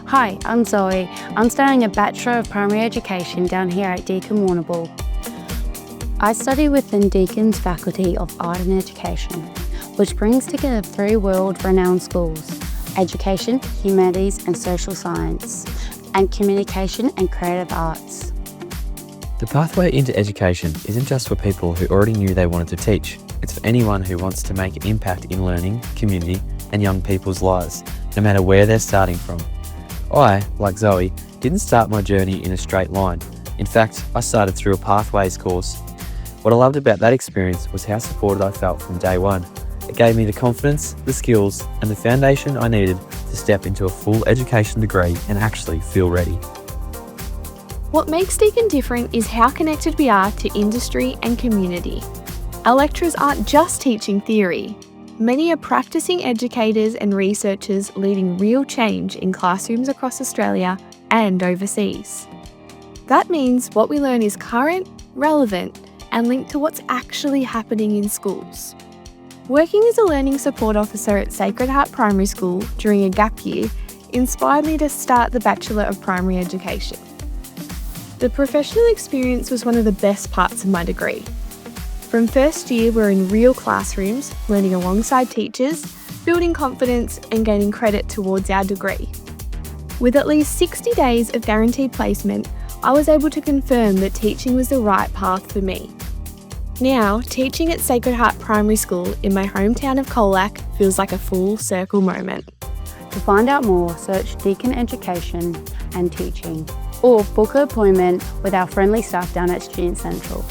Hi, I'm Zoe. I'm studying a Bachelor of Primary Education down here at Deakin, Warrnambool. I study within Deakin's Faculty of Art and Education, which brings together three world-renowned schools: Education, Humanities and Social Science, and Communication and Creative Arts. The pathway into education isn't just for people who already knew they wanted to teach. It's for anyone who wants to make an impact in learning, community and young people's lives, no matter where they're starting from. I, like Zoe, didn't start my journey in a straight line. In fact, I started through a pathways course. What I loved about that experience was how supported I felt from day one. It gave me the confidence, the skills and the foundation I needed to step into a full education degree and actually feel ready. What makes Deakin different is how connected we are to industry and community. Our lecturers aren't just teaching theory. Many are practicing educators and researchers leading real change in classrooms across Australia and overseas. That means what we learn is current, relevant, and linked to what's actually happening in schools. Working as a learning support officer at Sacred Heart Primary School during a gap year inspired me to start the Bachelor of Primary Education. The professional experience was one of the best parts of my degree. From first year, we're in real classrooms, learning alongside teachers, building confidence and gaining credit towards our degree. With at least 60 days of guaranteed placement, I was able to confirm that teaching was the right path for me. Now, teaching at Sacred Heart Primary School in my hometown of Colac feels like a full circle moment. To find out more, search Deakin Education and Teaching, or book an appointment with our friendly staff down at Student Central.